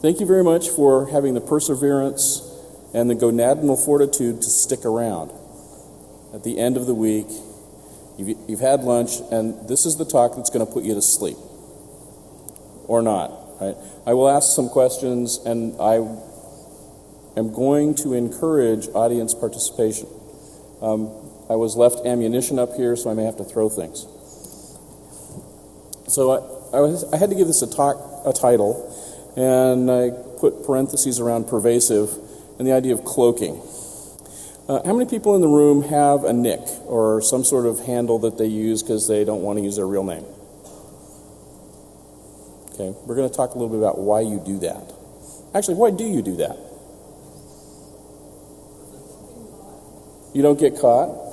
Thank you very much for having the perseverance and the gonadal fortitude to stick around. At the end of the week, you've had lunch, and this is the talk that's going to put you to sleep. Or not, right? I will ask some questions, and I am going to encourage audience participation. I was left ammunition up here, so I may have to throw things. So I had to give this a title, and I put parentheses around pervasive and the idea of cloaking. How many people in the room have a nick or some sort of handle that they use because they don't want to use their real name? Okay, we're going to talk a little bit about why you do that. Actually, why do you do that? You don't get caught?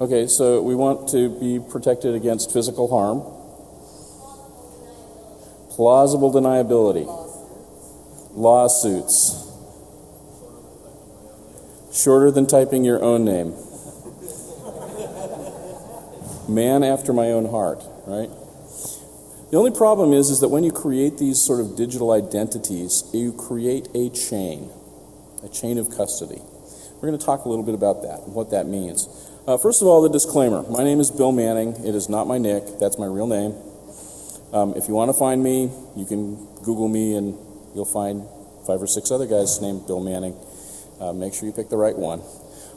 Okay, so we want to be protected against physical harm. Plausible deniability. Lawsuits. Shorter than typing your own name. Man after my own heart, right? The only problem is that when you create these sort of digital identities, you create a chain of custody. We're going to talk a little bit about that and what that means. First of all, the disclaimer. My name is Bill Manning. It is not my nick. That's my real name. If you want to find me, you can Google me and you'll find 5 or 6 other guys named Bill Manning. Make sure you pick the right one.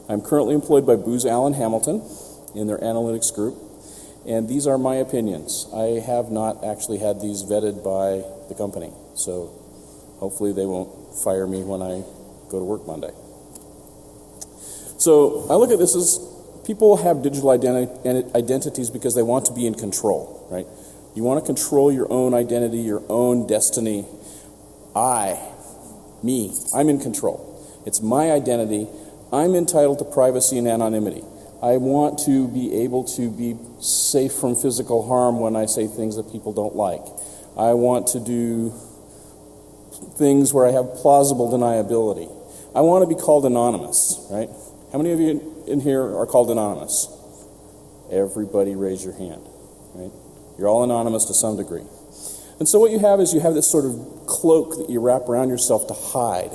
I'm currently employed by Booz Allen Hamilton in their analytics group, and these are my opinions. I have not actually had these vetted by the company, so hopefully they won't fire me when I go to work Monday. So I look at this as people have digital identities because they want to be in control, right? You want to control your own identity, your own destiny. I'm in control. It's my identity. I'm entitled to privacy and anonymity. I want to be able to be safe from physical harm when I say things that people don't like. I want to do things where I have plausible deniability. I want to be called anonymous, right? How many of you in here are called anonymous? Everybody raise your hand, right? You're all anonymous to some degree. And so what you have is you have this sort of cloak that you wrap around yourself to hide.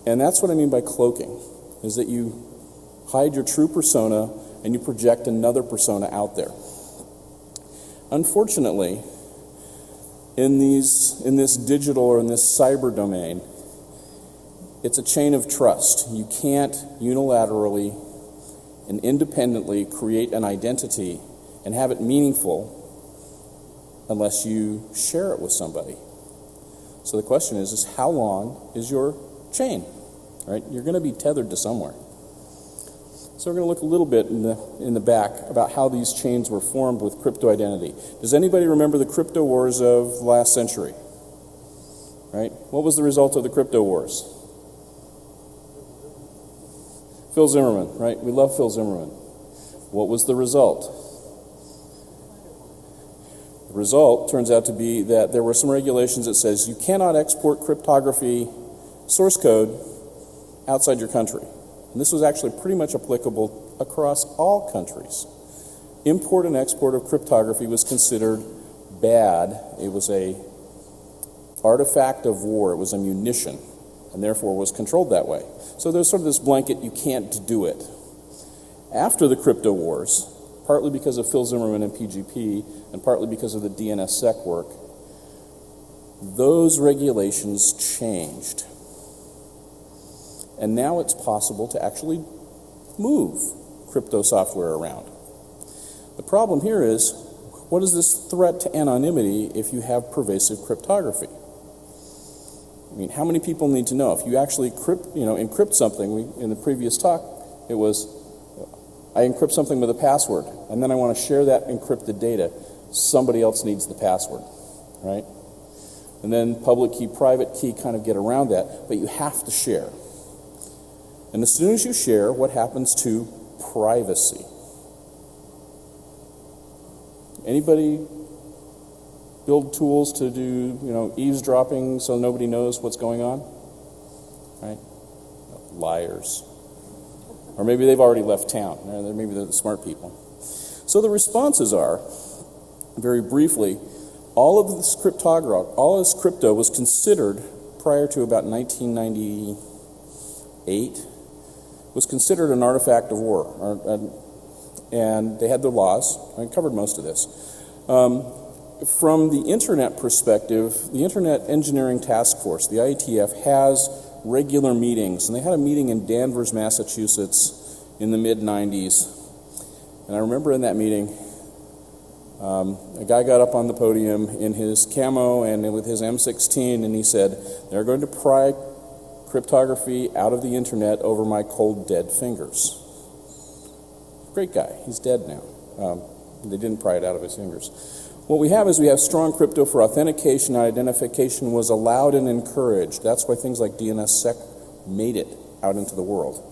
And that's what I mean by cloaking, is that you hide your true persona and you project another persona out there. Unfortunately, in this digital or in this cyber domain, it's a chain of trust. You can't unilaterally and independently create an identity and have it meaningful unless you share it with somebody. So the question is how long is your chain, right? You're going to be tethered to somewhere. So we're going to look a little bit in the back about how these chains were formed with crypto identity. Does anybody remember the crypto wars of the last century? Right? What was the result of the crypto wars? Phil Zimmerman, right? We love Phil Zimmerman. What was the result? The result turns out to be that there were some regulations that says you cannot export cryptography source code outside your country. And this was actually pretty much applicable across all countries. Import and export of cryptography was considered bad. It was a artifact of war. It was a munition, and therefore was controlled that way. So there's sort of this blanket, you can't do it. After the crypto wars, partly because of Phil Zimmerman and PGP, and partly because of the DNSSEC work, those regulations changed. And now it's possible to actually move crypto software around. The problem here is, what is this threat to anonymity if you have pervasive cryptography? I mean, how many people need to know? If you actually encrypt something, in the previous talk, it was, I encrypt something with a password, and then I want to share that encrypted data. Somebody else needs the password, right? And then public key, private key kind of get around that, but you have to share. And as soon as you share, what happens to privacy? Anybody build tools to do, eavesdropping so nobody knows what's going on? Right? Liars. Or maybe they've already left town. Maybe they're the smart people. So the responses are, very briefly, all of this crypto was considered, prior to about 1998, was considered an artifact of war. And they had their laws. I covered most of this. From the internet perspective, the Internet Engineering Task Force, the IETF, has regular meetings. And they had a meeting in Danvers, Massachusetts in the mid-90s. And I remember in that meeting, a guy got up on the podium in his camo and with his M16, and he said, "They're going to pry cryptography out of the internet over my cold, dead fingers." Great guy. He's dead now. They didn't pry it out of his fingers. What we have strong crypto for authentication and identification was allowed and encouraged. That's why things like DNSSEC made it out into the world.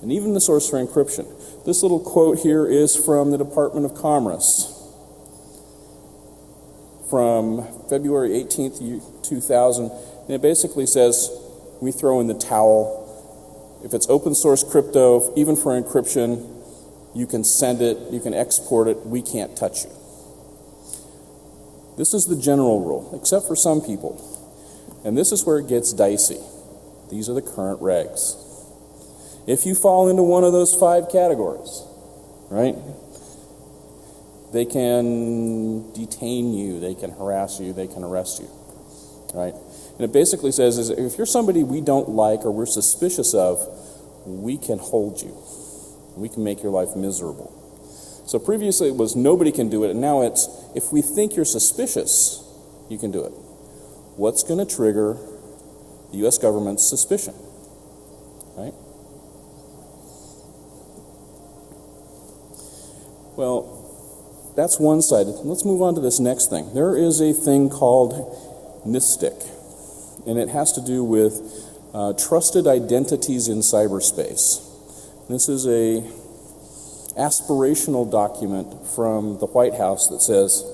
And even the source for encryption. This little quote here is from the Department of Commerce from February 18th, 2000. And it basically says, we throw in the towel. If it's open source crypto, even for encryption, you can send it, you can export it, we can't touch you. This is the general rule, except for some people. And this is where it gets dicey. These are the current regs. If you fall into one of those 5 categories, right, they can detain you, they can harass you, they can arrest you, right? And it basically says, is if you're somebody we don't like or we're suspicious of, we can hold you. We can make your life miserable. So previously it was nobody can do it, and now it's if we think you're suspicious, you can do it. What's going to trigger the U.S. government's suspicion, right? Well, that's one side. Let's move on to this next thing. There is a thing called NISTIC, and it has to do with trusted identities in cyberspace. This is a aspirational document from the White House that says,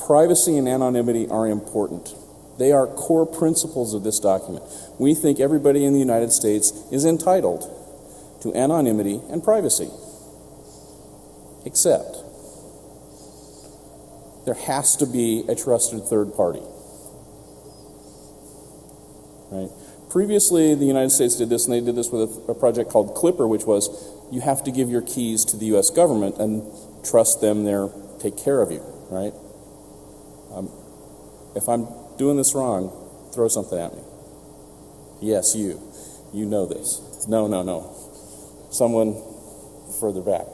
privacy and anonymity are important. They are core principles of this document. We think everybody in the United States is entitled to anonymity and privacy. Except, there has to be a trusted third party. Right? Previously, the United States did this, and they did this with a project called Clipper, which was you have to give your keys to the U.S. government and trust them there, take care of you, right? If I'm doing this wrong, throw something at me. Yes, you. You know this. No. Someone further back.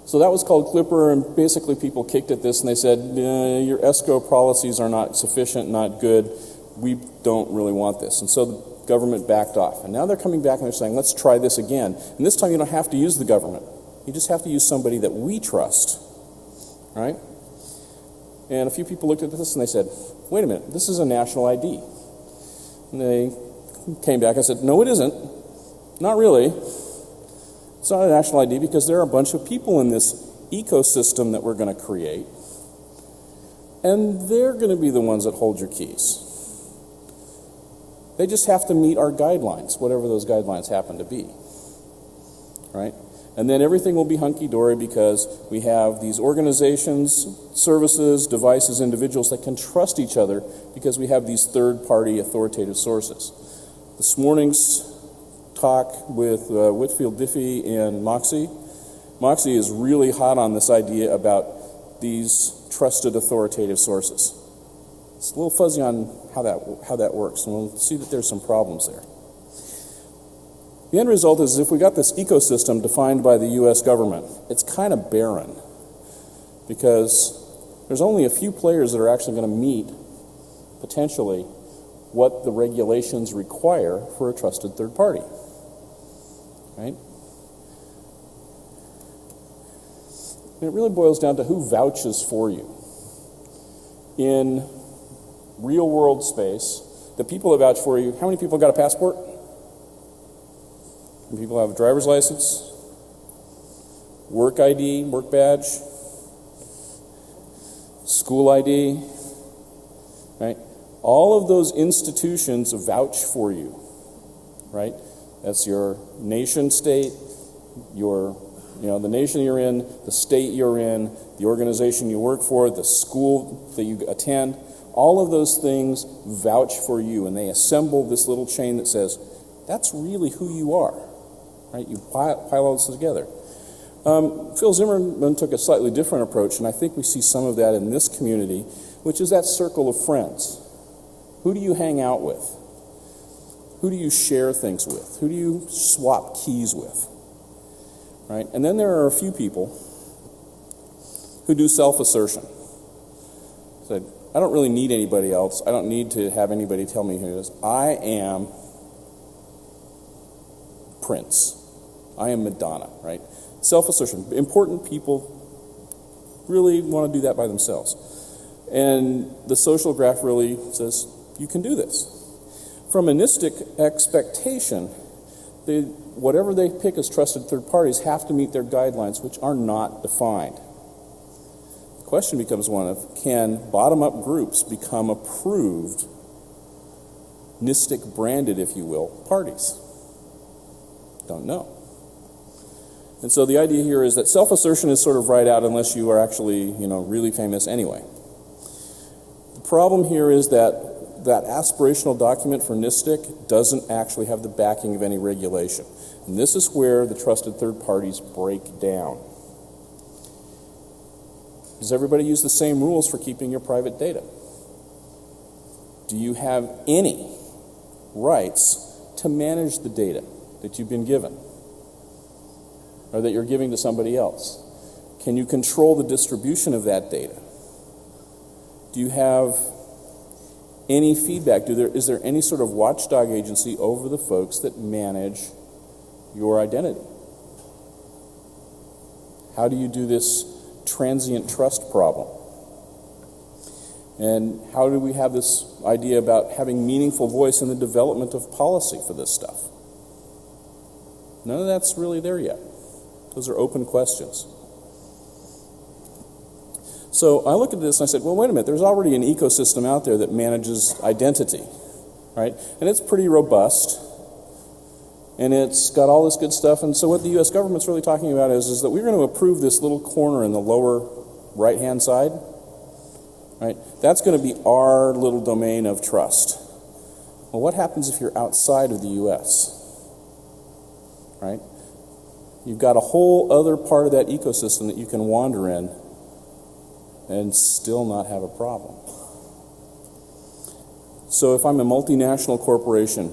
So that was called Clipper, and basically people kicked at this and they said, your ESCO policies are not sufficient, not good. We don't really want this. And so the government backed off. And now they're coming back and they're saying, let's try this again. And this time you don't have to use the government. You just have to use somebody that we trust, right? And a few people looked at this and they said, wait a minute, this is a national ID. And they came back and said, no, it isn't. Not really. It's not a national ID because there are a bunch of people in this ecosystem that we're going to create, and they're going to be the ones that hold your keys. They just have to meet our guidelines, whatever those guidelines happen to be, right? And then everything will be hunky-dory because we have these organizations, services, devices, individuals that can trust each other because we have these third-party authoritative sources. This morning's talk with Whitfield Diffie and Moxie. Moxie is really hot on this idea about these trusted authoritative sources. It's a little fuzzy on how that works, and we'll see that there's some problems there. The end result is if we got this ecosystem defined by the U.S. government, it's kind of barren because there's only a few players that are actually going to meet, potentially, what the regulations require for a trusted third party. Right? And it really boils down to who vouches for you. In real world space, the people that vouch for you, how many people got a passport? How many people have a driver's license? Work ID, work badge? School ID? Right? All of those institutions vouch for you. Right? That's your nation state, the nation you're in, the state you're in, the organization you work for, the school that you attend. All of those things vouch for you, and they assemble this little chain that says, that's really who you are, right? You pile all this together. Phil Zimmerman took a slightly different approach, and I think we see some of that in this community, which is that circle of friends. Who do you hang out with? Who do you share things with? Who do you swap keys with? Right? And then there are a few people who do self-assertion. So I don't really need anybody else. I don't need to have anybody tell me who it is. I am Prince. I am Madonna, right? Self-assertion. Important people really want to do that by themselves. And the social graph really says, you can do this. From monistic expectation, whatever they pick as trusted third parties have to meet their guidelines, which are not defined. The question becomes one of, can bottom-up groups become approved, Nistic branded, if you will, parties? Don't know. And so the idea here is that self-assertion is sort of right out unless you are actually, really famous anyway. The problem here is that aspirational document for NISTIC doesn't actually have the backing of any regulation. And this is where the trusted third parties break down. Does everybody use the same rules for keeping your private data? Do you have any rights to manage the data that you've been given or that you're giving to somebody else? Can you control the distribution of that data? Do you have any feedback? Is there any sort of watchdog agency over the folks that manage your identity? How do you do this transient trust problem? And how do we have this idea about having meaningful voice in the development of policy for this stuff? None of that's really there yet. Those are open questions. So I looked at this and I said, well, wait a minute, there's already an ecosystem out there that manages identity, right? And it's pretty robust, and it's got all this good stuff. And so what the U.S. government's really talking about is that we're going to approve this little corner in the lower right-hand side, right? That's going to be our little domain of trust. Well, what happens if you're outside of the U.S., right? You've got a whole other part of that ecosystem that you can wander in and still not have a problem. So if I'm a multinational corporation,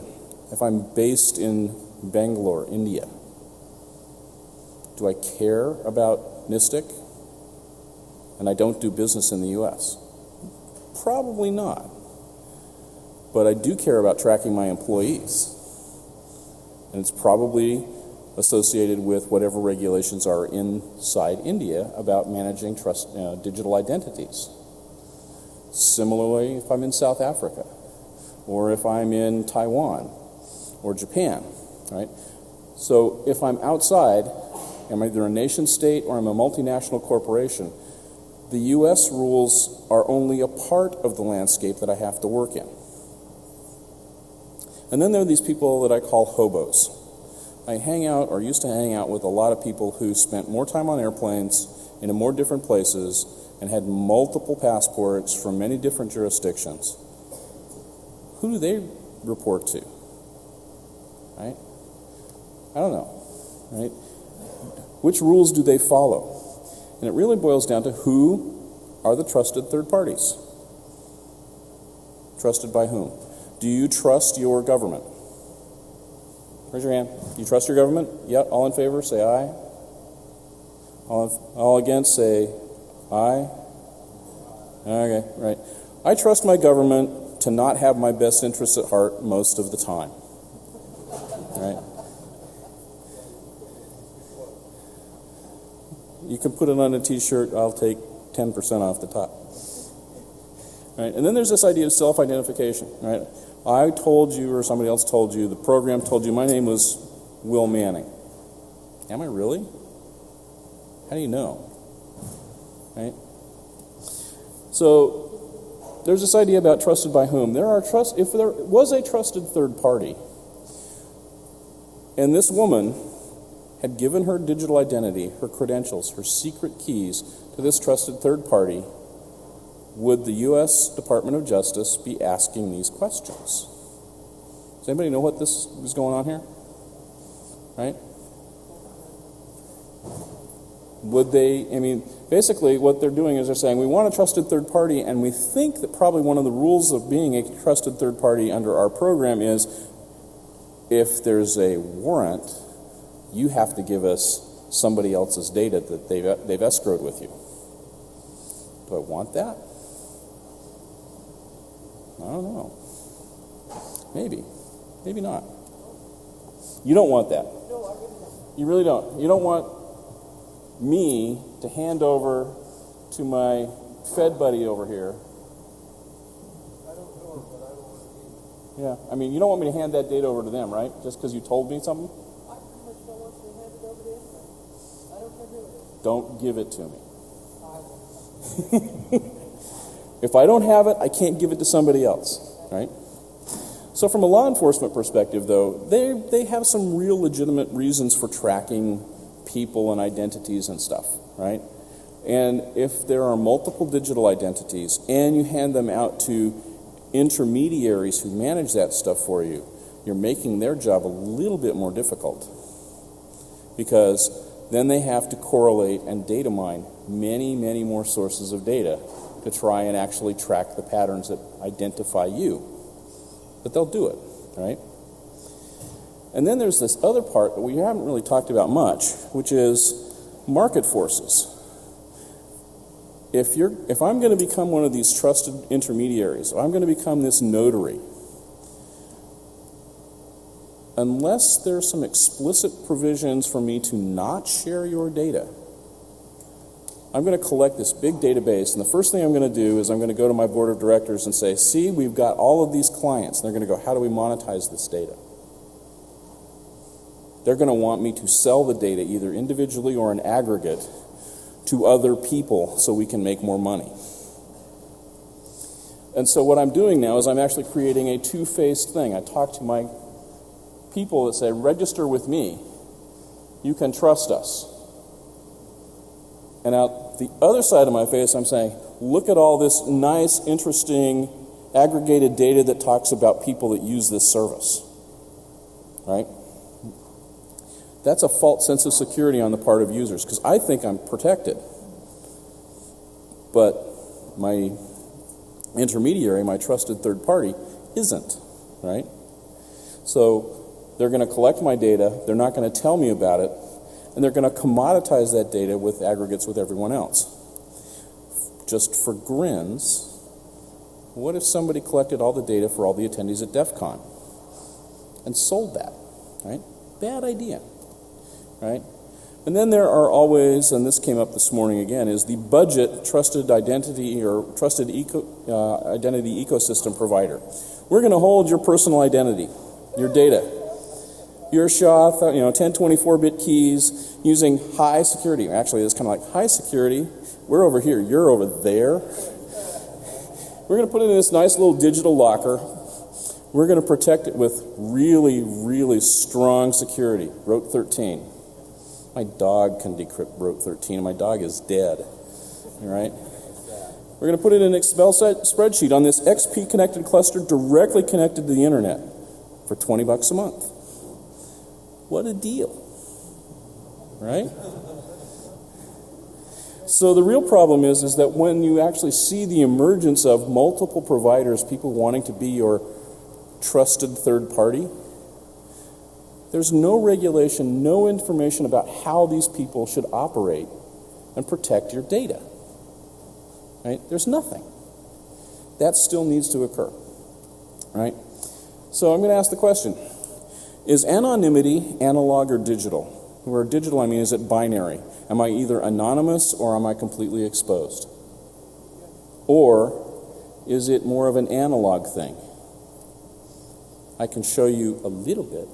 if I'm based in Bangalore, India, do I care about NISTIC? And I don't do business in the U.S.? Probably not. But I do care about tracking my employees. And it's probably associated with whatever regulations are inside India about managing digital identities. Similarly, if I'm in South Africa, or if I'm in Taiwan, or Japan, right? So if I'm outside, I'm either a nation state or I'm a multinational corporation, the U.S. rules are only a part of the landscape that I have to work in. And then there are these people that I call hobos. I hang out, or used to hang out, with a lot of people who spent more time on airplanes in more different places and had multiple passports from many different jurisdictions. Who do they report to? Right? I don't know. Right? Which rules do they follow? And it really boils down to who are the trusted third parties? Trusted by whom? Do you trust your government? Raise your hand. Do you trust your government? Yep. All in favor, say aye. All against, say aye. Okay, right. I trust my government to not have my best interests at heart most of the time. Right? You can put it on a t-shirt, I'll take 10% off the top. Right? And then there's this idea of self-identification, right? I told you, or somebody else told you, the program told you my name was Will Manning. Am I really? How do you know? Right? So there's this idea about trusted by whom. If there was a trusted third party, and this woman had given her digital identity, her credentials, her secret keys to this trusted third party, would the U.S. Department of Justice be asking these questions? Does anybody know what this is going on here? Right? Would they, basically what they're doing is they're saying, we want a trusted third party, and we think that probably one of the rules of being a trusted third party under our program is if there's a warrant, you have to give us somebody else's data that they've escrowed with you. Do I want that? I don't know. Maybe. Maybe not. You don't want that. You really don't. You don't want me to hand over to my Fed buddy over here. Yeah, you don't want me to hand that data over to them, right? Just because you told me something? I pretty much don't want you to hand it over to anybody. I don't care who it is. Don't give it to me. If I don't have it, I can't give it to somebody else, right? So from a law enforcement perspective, though, they have some real legitimate reasons for tracking people and identities and stuff, right? And if there are multiple digital identities and you hand them out to intermediaries who manage that stuff for you, you're making their job a little bit more difficult, because then they have to correlate and data mine many, many more sources of data to try and actually track the patterns that identify you. But they'll do it, right? And then there's this other part that we haven't really talked about much, which is market forces. If I'm going to become one of these trusted intermediaries, if I'm going to become this notary, unless there's some explicit provisions for me to not share your data, I'm going to collect this big database, and the first thing I'm going to do is I'm going to go to my board of directors and say, see, we've got all of these clients. And they're going to go, how do we monetize this data? They're going to want me to sell the data either individually or in aggregate to other people so we can make more money. And so what I'm doing now is I'm actually creating a two-faced thing. I talk to my people that say, register with me. You can trust us. And out the other side of my face, I'm saying, look at all this nice, interesting, aggregated data that talks about people that use this service. Right? That's a false sense of security on the part of users, because I think I'm protected. But my intermediary, my trusted third party, isn't, right? So they're going to collect my data, they're not going to tell me about it, and they're going to commoditize that data with aggregates with everyone else. Just for grins, what if somebody collected all the data for all the attendees at DEFCON and sold that, right? Bad idea. Right? And then there are always, and this came up this morning again, is the budget trusted identity or trusted identity ecosystem provider. We're going to hold your personal identity, your data, your SHA, 1024-bit keys using high security. Actually, it's kind of like high security. We're over here. You're over there. We're going to put it in this nice little digital locker. We're going to protect it with really, really strong security. Rote 13. My dog can decrypt Rote 13, and my dog is dead. All right? We're going to put it in an Excel spreadsheet on this XP connected cluster directly connected to the internet for $20 a month. What a deal. Right? So the real problem is that when you actually see the emergence of multiple providers, people wanting to be your trusted third party, there's no regulation, no information about how these people should operate and protect your data. Right? There's nothing. That still needs to occur. Right? So I'm going to ask the question, is anonymity analog or digital? Where digital, is it binary? Am I either anonymous or am I completely exposed? Or is it more of an analog thing? I can show you a little bit,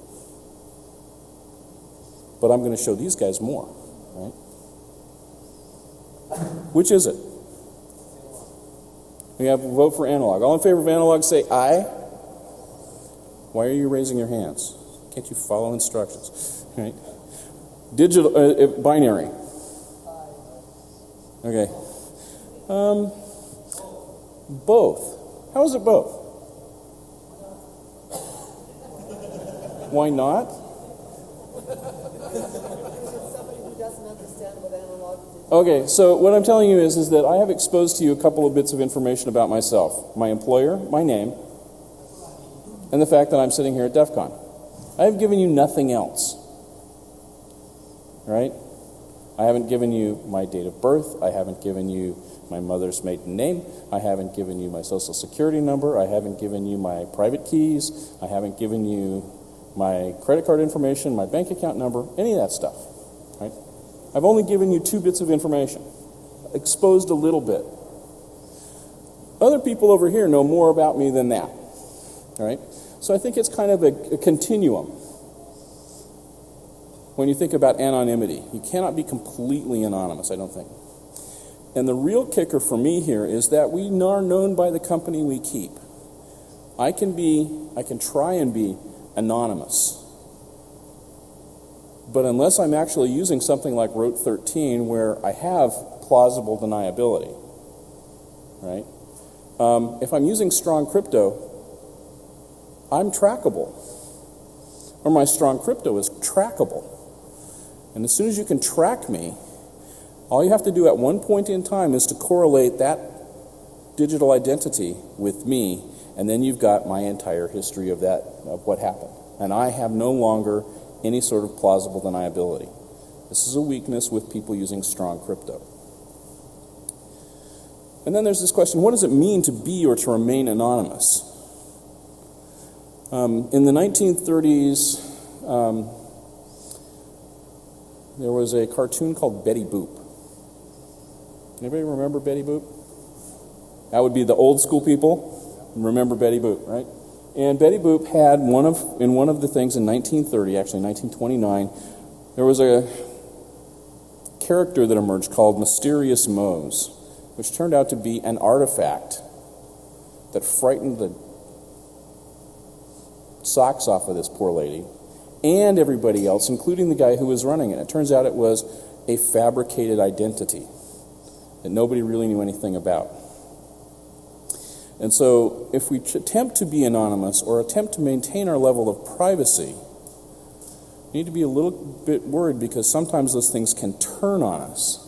but I'm going to show these guys more, right? Which is it? We have a vote for analog. All in favor of analog say aye. Why are you raising your hands? Can't you follow instructions? Right? Digital, binary. Okay. Both. How is it both? Why not? Somebody who doesn't understand what analog is. Okay, so what I'm telling you is that I have exposed to you a couple of bits of information about myself. My employer, my name, and the fact that I'm sitting here at DEFCON. I have given you nothing else. Right? I haven't given you my date of birth. I haven't given you my mother's maiden name. I haven't given you my social security number. I haven't given you my private keys. I haven't given you my credit card information, my bank account number, any of that stuff. Right? I've only given you 2 bits of information, exposed a little bit. Other people over here know more about me than that. Right? So I think it's kind of a continuum. When you think about anonymity, you cannot be completely anonymous, I don't think. And the real kicker for me here is that we are known by the company we keep. I can try and be anonymous. But unless I'm actually using something like Rote 13 where I have plausible deniability, right? If I'm using strong crypto, I'm trackable. Or my strong crypto is trackable. And as soon as you can track me, all you have to do at one point in time is to correlate that digital identity with me, and then you've got my entire history of what happened. And I have no longer any sort of plausible deniability. This is a weakness with people using strong crypto. And then there's this question, what does it mean to be or to remain anonymous? In the 1930s, there was a cartoon called Betty Boop. Anybody remember Betty Boop? That would be the old school people. Remember Betty Boop, right? And Betty Boop had one of the things in 1930, actually 1929, there was a character that emerged called Mysterious Mose, which turned out to be an artifact that frightened the socks off of this poor lady and everybody else, including the guy who was running it. It turns out it was a fabricated identity that nobody really knew anything about. And so if we attempt to be anonymous or attempt to maintain our level of privacy, we need to be a little bit worried because sometimes those things can turn on us.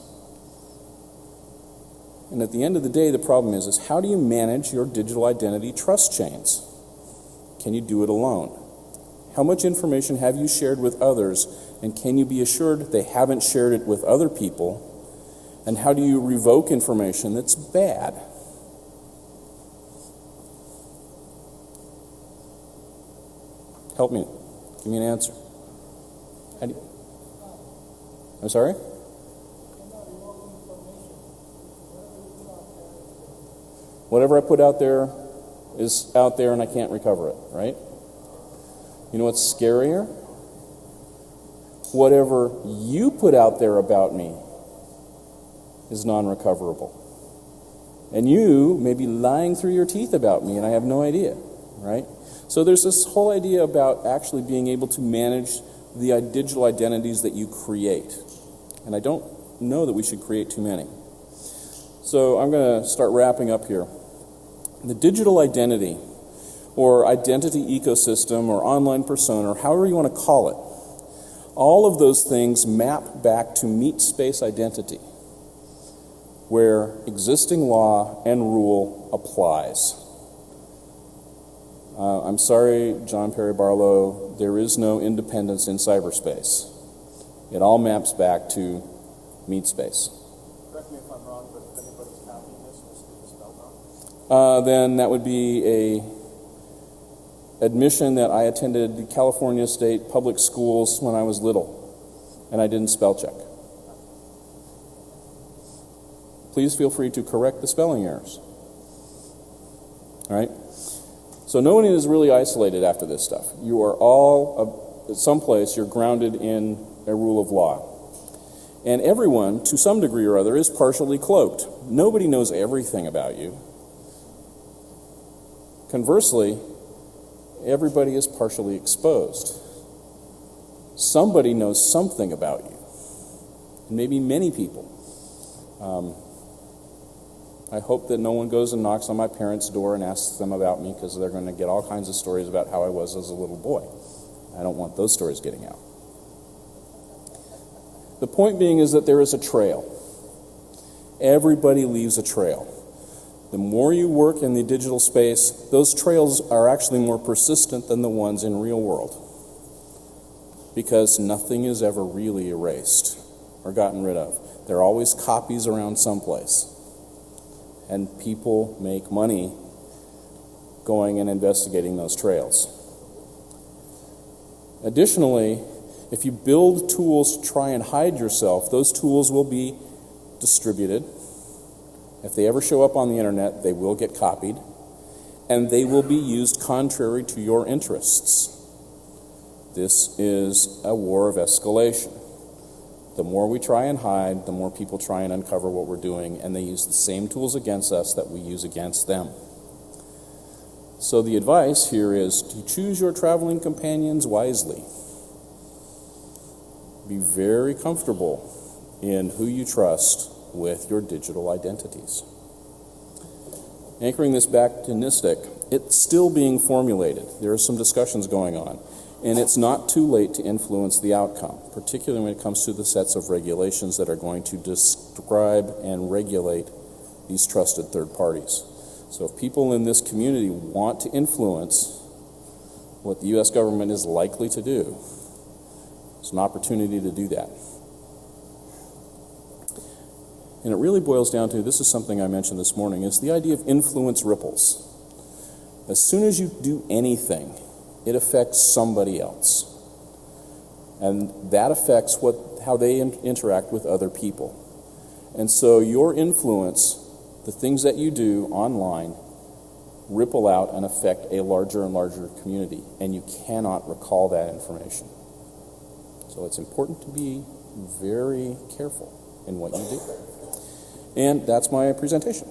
And at the end of the day, the problem is how do you manage your digital identity trust chains? Can you do it alone? How much information have you shared with others, and can you be assured they haven't shared it with other people? And how do you revoke information that's bad? Help me. Give me an answer. How do you... I'm sorry? Whatever I put out there is out there and I can't recover it, right? You know what's scarier? Whatever you put out there about me is non-recoverable. And you may be lying through your teeth about me and I have no idea, right? So there's this whole idea about actually being able to manage the digital identities that you create. And I don't know that we should create too many. So I'm going to start wrapping up here. The digital identity, or identity ecosystem, or online persona, or however you want to call it, all of those things map back to meat space identity, where existing law and rule applies. I'm sorry, John Perry Barlow, there is no independence in cyberspace. It all maps back to meat space. Correct me if I'm wrong, but if anybody's copying this and this is spelled wrong? Then that would be a admission that I attended the California State Public Schools when I was little, and I didn't spell check. Please feel free to correct the spelling errors. All right? So no one is really isolated after this stuff. You are all, at some place, you're grounded in a rule of law. And everyone, to some degree or other, is partially cloaked. Nobody knows everything about you. Conversely, everybody is partially exposed. somebody knows something about you, and maybe many people. I hope that no one goes and knocks on my parents' door and asks them about me, because they're going to get all kinds of stories about how I was as a little boy. I don't want those stories getting out. The point being is that there is a trail. Everybody leaves a trail. The more you work in the digital space, those trails are actually more persistent than the ones in real world, because nothing is ever really erased or gotten rid of. There are always copies around someplace, and people make money going and investigating those trails. Additionally, if you build tools to try and hide yourself, those tools will be distributed. If they ever show up on the internet, they will get copied, and they will be used contrary to your interests. This is a war of escalation. The more we try and hide, the more people try and uncover what we're doing, and they use the same tools against us that we use against them. So the advice here is to choose your traveling companions wisely. Be very comfortable in who you trust with your digital identities. Anchoring this back to NISTIC, it's still being formulated. There are some discussions going on, and it's not too late to influence the outcome, particularly when it comes to the sets of regulations that are going to describe and regulate these trusted third parties. So if people in this community want to influence what the U.S. government is likely to do, it's an opportunity to do that. And it really boils down to, this is something I mentioned this morning, is the idea of influence ripples. As soon as you do anything, it affects somebody else. And that affects how they interact with other people. And so your influence, the things that you do online, ripple out and affect a larger and larger community. And you cannot recall that information. So it's important to be very careful in what you do. And that's my presentation.